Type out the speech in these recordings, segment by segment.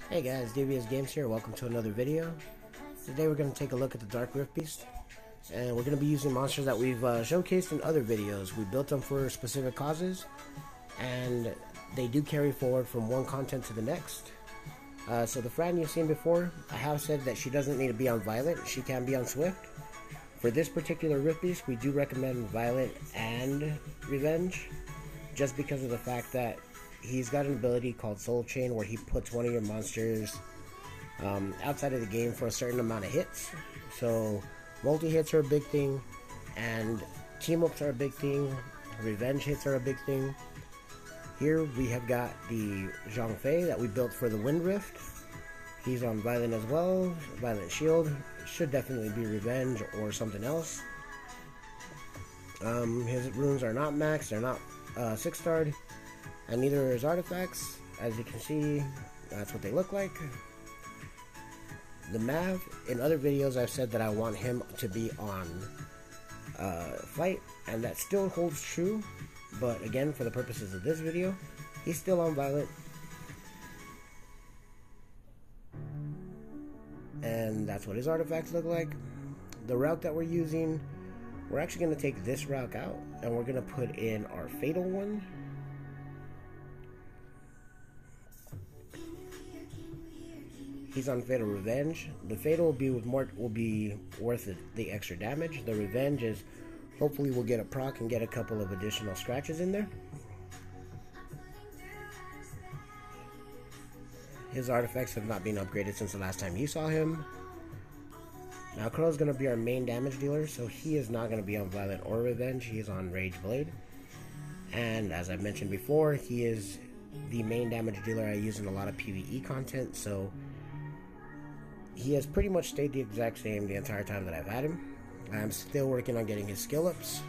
Hey guys, DVSGames here. Welcome to another video. Today we're going to take a look at the Dark Rift Beast, and we're going to be using monsters that we've showcased in other videos. We built them for specific causes, and they do carry forward from one content to the next. So the Fran you've seen before, I have said that she doesn't need to be on Violent. She can be on Swift. For this particular Rift Beast, we do recommend Violent and Revenge, just because of the fact that he's got an ability called Soul Chain where he puts one of your monsters outside of the game for a certain amount of hits. So multi-hits are a big thing, and team-ups are a big thing, revenge hits are a big thing. Here we have got the Zhang Fei that we built for the Wind Rift. He's on Violent as well, Violent Shield. Should definitely be Revenge or something else. His runes are not maxed, they're not 6-starred. And neither are his artifacts. As you can see, that's what they look like. The Mav, in other videos I've said that I want him to be on Fight, and that still holds true, but again, for the purposes of this video, he's still on Violent. And that's what his artifacts look like. The route that we're using, we're actually going to take this route out, and we're going to put in our Fatal one. He's on Fatal Revenge. The Fatal will be worth the extra damage. The Revenge is hopefully we'll get a proc and get a couple of additional scratches in there. His artifacts have not been upgraded since the last time you saw him. Now Crow's going to be our main damage dealer, so he is not going to be on Violent or Revenge. He is on Rage Blade. And as I mentioned before, he is the main damage dealer I use in a lot of PvE content, so he has pretty much stayed the exact same the entire time that I've had him. I'm still working on getting his skill ups.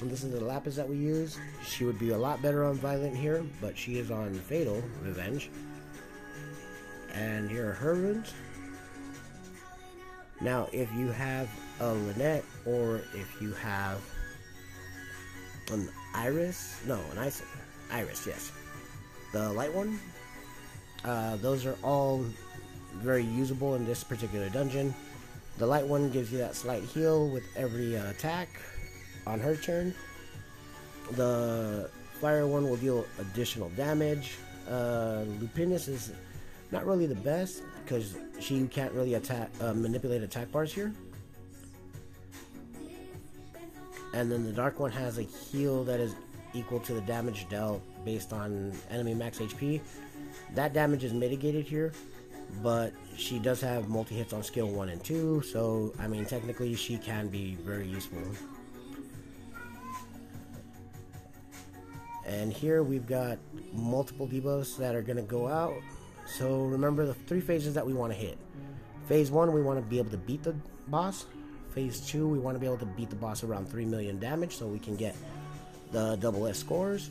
And this is the Lapis that we use. She would be a lot better on Violent here, but she is on Fatal Revenge. And here are her runes. Now, if you have a Lynette, or if you have an Iris, yes, the light one, those are all very usable in this particular dungeon. The light one gives you that slight heal with every attack on her turn. The fire one will deal additional damage. Lupinus is not really the best because she can't really manipulate attack bars here. And then the dark one has a heal that is equal to the damage dealt based on enemy max HP. That damage is mitigated here, but she does have multi-hits on skill 1 and 2, so I mean technically she can be very useful. And here we've got multiple debuffs that are going to go out. So remember the 3 phases that we want to hit. Phase 1, we want to be able to beat the boss. Phase 2, we want to be able to beat the boss around 3 million damage so we can get the double S scores.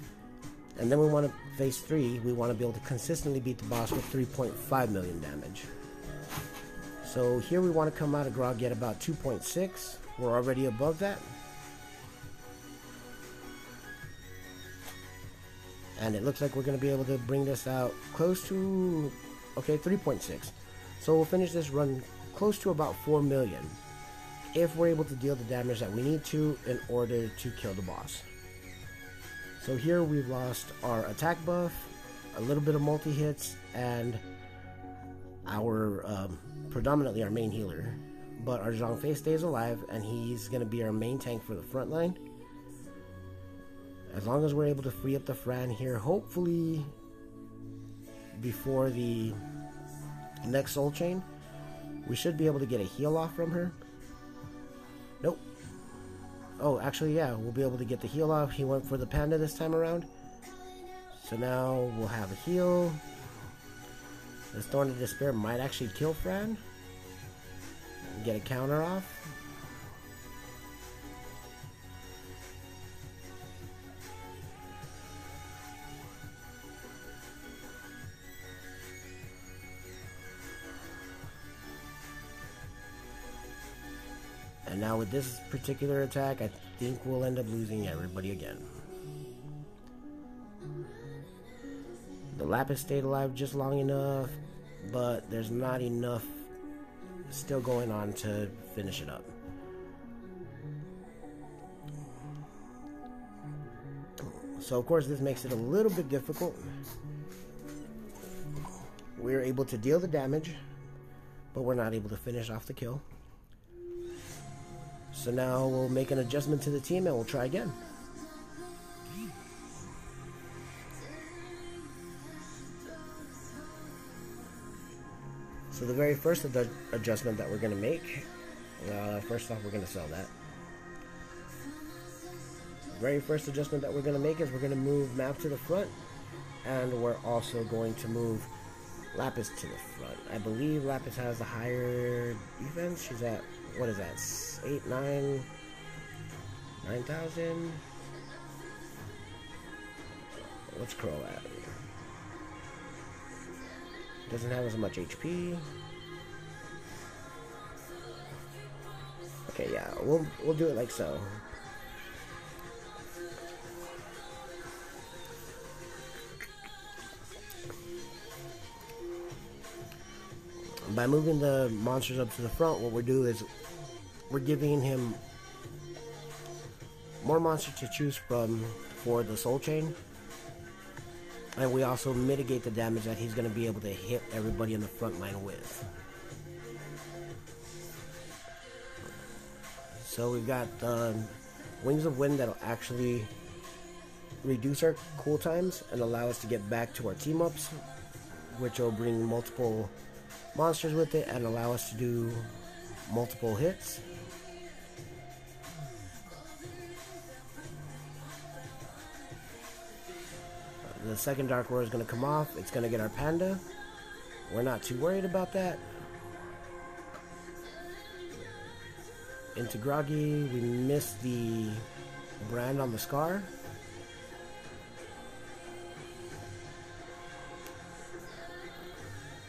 And then phase 3, we want to be able to consistently beat the boss with 3.5 million damage. So here we want to come out of Grog at about 2.6. We're already above that. And it looks like we're going to be able to bring this out close to, 3.6. So we'll finish this run close to about 4 million. If we're able to deal the damage that we need to in order to kill the boss. So here we've lost our attack buff, a little bit of multi-hits, and our predominantly our main healer. But our Zhang Fei stays alive, and he's going to be our main tank for the front line. As long as we're able to free up the Fran here, hopefully before the next Soul Chain, we should be able to get a heal off from her. Nope. Oh, actually, yeah, we'll be able to get the heal off. He went for the panda this time around. So now we'll have a heal. The Thorn of Despair might actually kill Fran. Get a counter off. And now with this particular attack, I think we'll end up losing everybody again. The Lapis stayed alive just long enough, but there's not enough still going on to finish it up. So of course this makes it a little bit difficult. We're able to deal the damage, but we're not able to finish off the kill. So now we'll make an adjustment to the team and we'll try again. So the very first adjustment that we're going to make, first off we're going to sell that. The very first adjustment that we're going to make is we're going to move Map to the front, and we're also going to move Lapis to the front. I believe Lapis has a higher defense. She's at, what is that, 8, 9, 9,000? What's Crow at? Doesn't have as much HP. Okay, yeah, we'll do it like so. By moving the monsters up to the front, what we're doing is we're giving him more monsters to choose from for the soul chain, and we also mitigate the damage that he's going to be able to hit everybody in the front line with. So we've got Wings of Wind that'll actually reduce our cool times and allow us to get back to our team ups, which will bring multiple monsters with it and allow us to do multiple hits. The second Dark Roar is going to come off. It's going to get our Panda. We're not too worried about that. Into Groggy, we missed the brand on the Scar.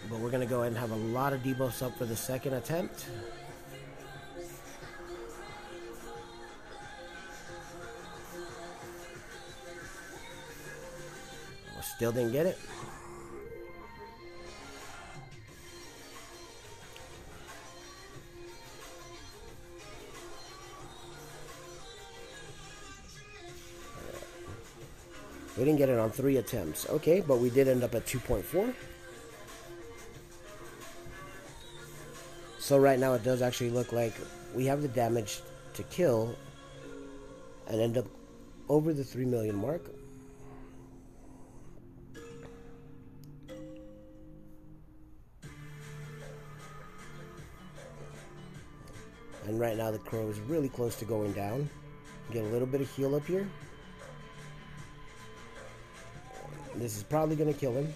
But we're going to go ahead and have a lot of debuffs up for the second attempt. We still didn't get it. We didn't get it on 3 attempts. Okay, but we did end up at 2.4. So right now it does actually look like we have the damage to kill and end up over the 3 million mark. And right now the Crow is really close to going down. Get a little bit of heal up here. This is probably going to kill him,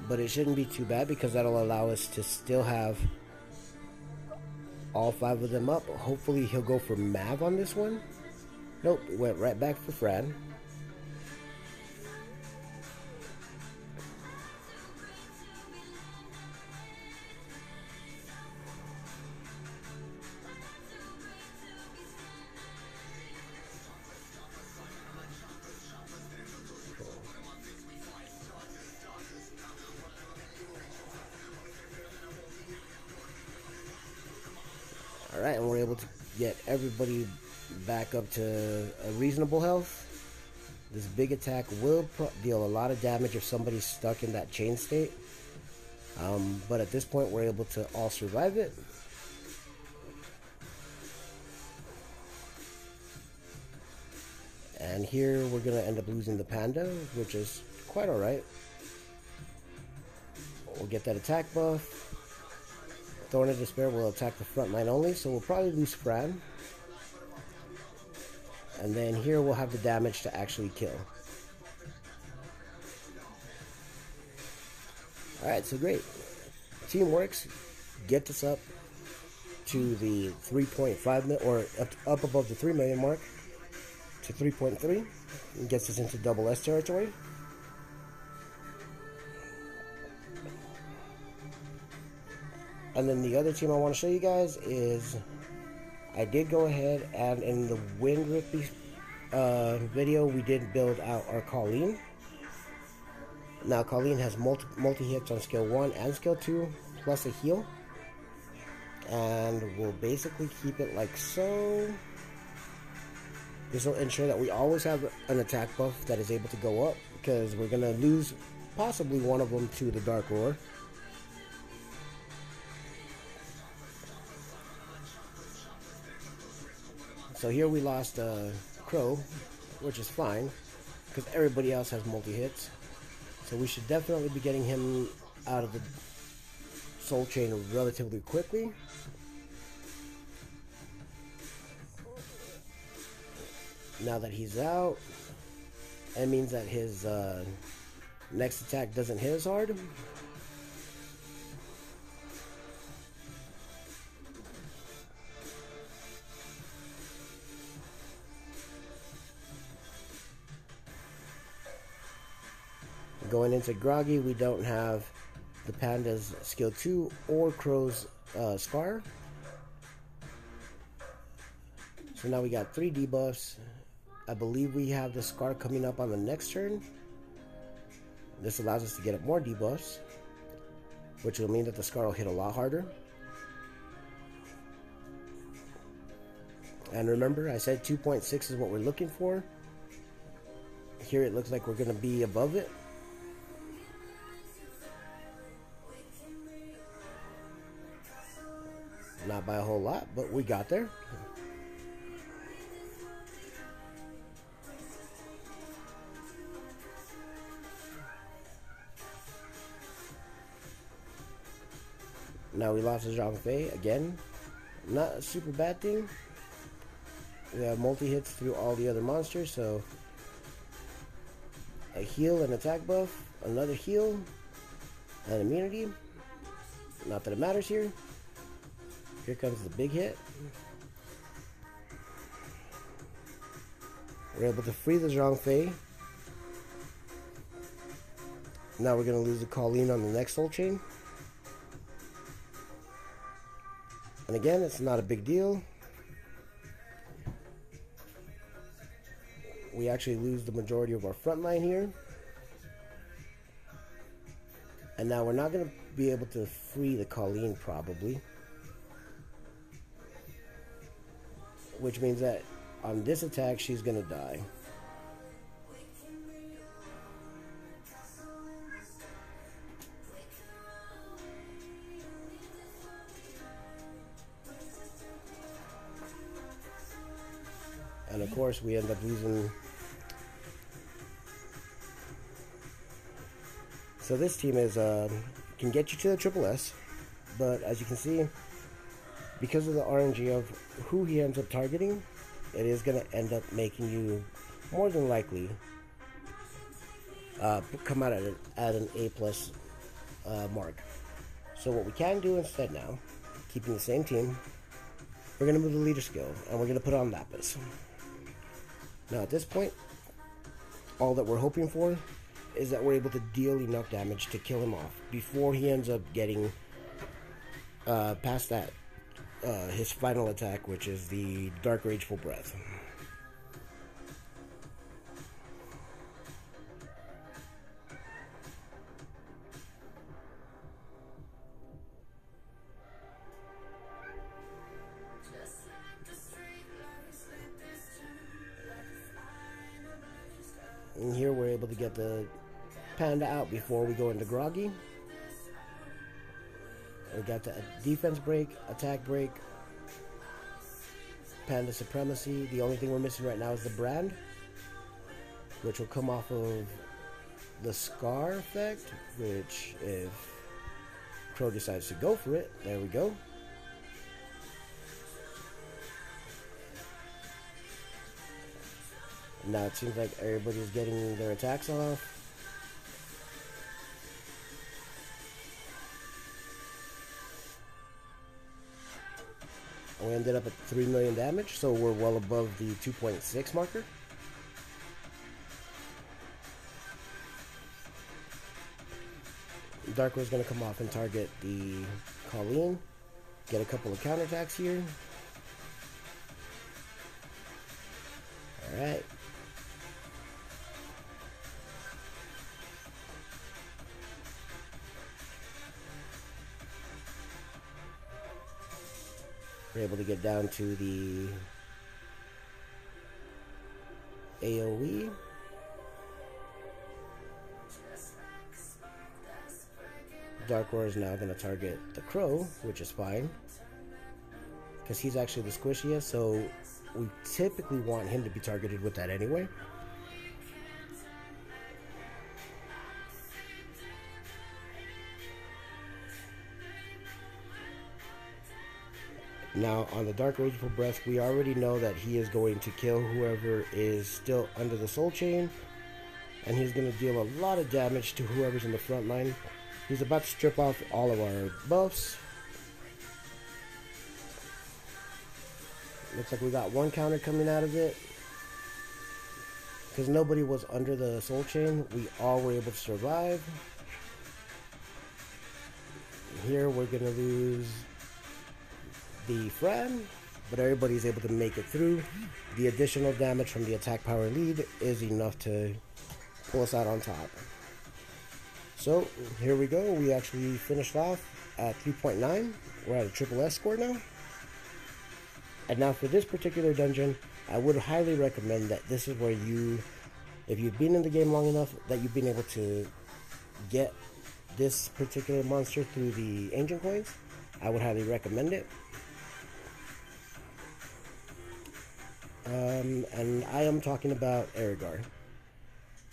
but it shouldn't be too bad because that'll allow us to still have all 5 of them up. Hopefully he'll go for Mav on this one. Nope, went right back for Frad. Alright, and we're able to get everybody back up to a reasonable health. This big attack will deal a lot of damage if somebody's stuck in that chain state. But at this point, we're able to all survive it. And here, we're going to end up losing the Panda, which is quite alright. We'll get that attack buff. Thorn of Despair will attack the front line only, so we'll probably lose Frad. And then here we'll have the damage to actually kill. Alright, so great. Team works. Get us up to the 3.5 million, or up above the 3 million mark to 3.3. And gets us into double S territory. And then the other team I want to show you guys is, I did go ahead and in the Wind Rift video, we did build out our Colleen. Now Colleen has multi-hits on skill 1 and skill 2, plus a heal. And we'll basically keep it like so. This will ensure that we always have an attack buff that is able to go up, because we're going to lose possibly one of them to the Dark Roar. So here we lost Crow, which is fine, because everybody else has multi-hits. So we should definitely be getting him out of the Soul Chain relatively quickly. Now that he's out, it means that his next attack doesn't hit as hard. Going into Groggy, we don't have the Panda's skill 2 or Crow's Scar. So now we got 3 debuffs. I believe we have the Scar coming up on the next turn. This allows us to get up more debuffs, which will mean that the Scar will hit a lot harder. And remember, I said 2.6 is what we're looking for. Here it looks like we're going to be above it. Not by a whole lot, but we got there. Now we lost to Zhang Fei again. Not a super bad thing. We have multi-hits through all the other monsters, so a heal and attack buff, another heal, and immunity. Not that it matters here. Here comes the big hit. We're able to free the Zhang Fei. Now we're going to lose the Colleen on the next Soul Chain. And again, it's not a big deal. We actually lose the majority of our front line here. And now we're not going to be able to free the Colleen probably. Which means that on this attack, she's going to die. And of course, we end up losing. So this team is can get you to the Triple S, but as you can see, because of the RNG of who he ends up targeting, it is going to end up making you more than likely come out at an A+ mark. So what we can do instead now, keeping the same team, we're going to move the leader skill, and we're going to put on Lapis. Now at this point, all that we're hoping for is that we're able to deal enough damage to kill him off before he ends up getting past that his final attack, which is the Dark Rageful Breath. And here we're able to get the Panda out before we go into Groggy. We got the defense break, attack break, Panda supremacy. The only thing we're missing right now is the brand, which will come off of the Scar effect, which if Crow decides to go for it, there we go. Now it seems like everybody's getting their attacks off. We ended up at 3 million damage, so we're well above the 2.6 marker. Dark is going to come off and target the Colleen. Get a couple of counterattacks here. Alright. we're able to get down to the AoE. Dark Roar is now going to target the Crow, which is fine, because he's actually the squishiest, so we typically want him to be targeted with that anyway. Now on the Dark Rageful Breath, we already know that he is going to kill whoever is still under the soul chain, and he's going to deal a lot of damage to whoever's in the front line. He's about to strip off all of our buffs. Looks like we got one counter coming out of it. Because nobody was under the soul chain, we all were able to survive. Here we're going to lose the Fran, but everybody's able to make it through. The additional damage from the attack power lead is enough to pull us out on top. So here we go. We actually finished off at 3.9. We're at a triple S score now. And now for this particular dungeon, I would highly recommend that this is where you, if you've been in the game long enough, that you've been able to get this particular monster through the ancient coins. I would highly recommend it. And I am talking about Erigar.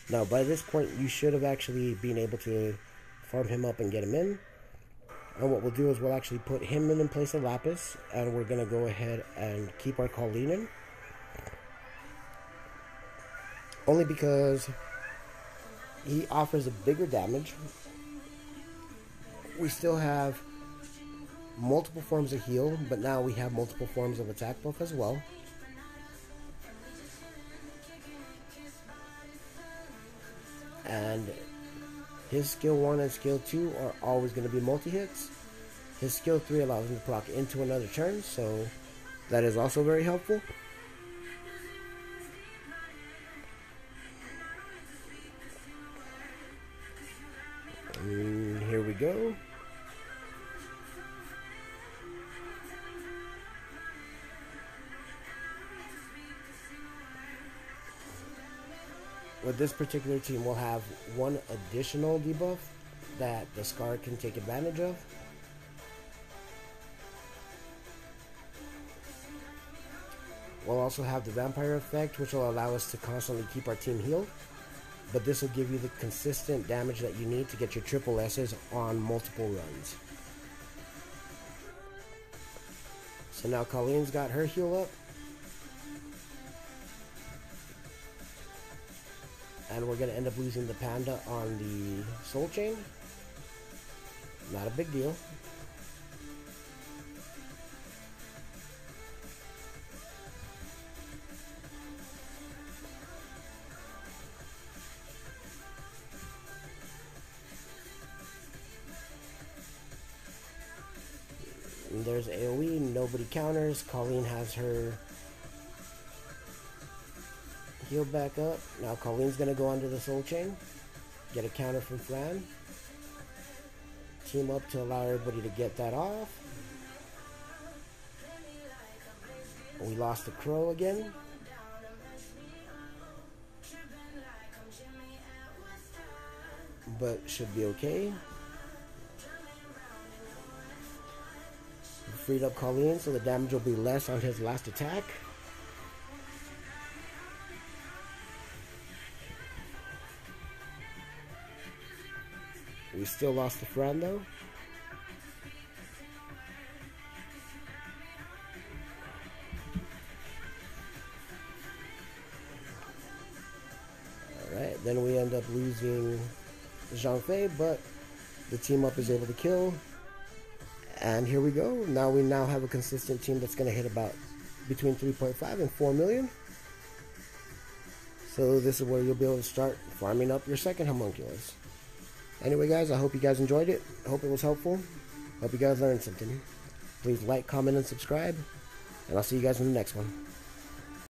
Now, by this point, you should have actually been able to farm him up and get him in. And what we'll do is we'll actually put him in place of Lapis, and we're going to go ahead and keep our Colleen in. Only because he offers a bigger damage. We still have multiple forms of heal, but now we have multiple forms of attack buff as well. And his skill 1 and skill 2 are always going to be multi-hits. His skill 3 allows him to proc into another turn, so that is also very helpful. And here we go. With this particular team, we'll have one additional debuff that the Scar can take advantage of. We'll also have the Vampire effect, which will allow us to constantly keep our team healed. But this will give you the consistent damage that you need to get your triple S's on multiple runs. So now Colleen's got her heal up. And we're going to end up losing the Panda on the Soul Chain. Not a big deal. And there's AoE, nobody counters. Colleen has her heal back up. Now Colleen's going to go under the Soul Chain. Get a counter from Fran. Team up to allow everybody to get that off. We lost the Crow again. But should be okay. We freed up Colleen, so the damage will be less on his last attack. We still lost the Fran though. Alright, then we end up losing Jean-Fei, but the team up is able to kill. And here we go. Now we have a consistent team that's going to hit about between 3.5 and 4 million. So this is where you'll be able to start farming up your second Homunculus. Anyway guys, I hope you guys enjoyed it. I hope it was helpful. Hope you guys learned something. Please like, comment, and subscribe. And I'll see you guys in the next one.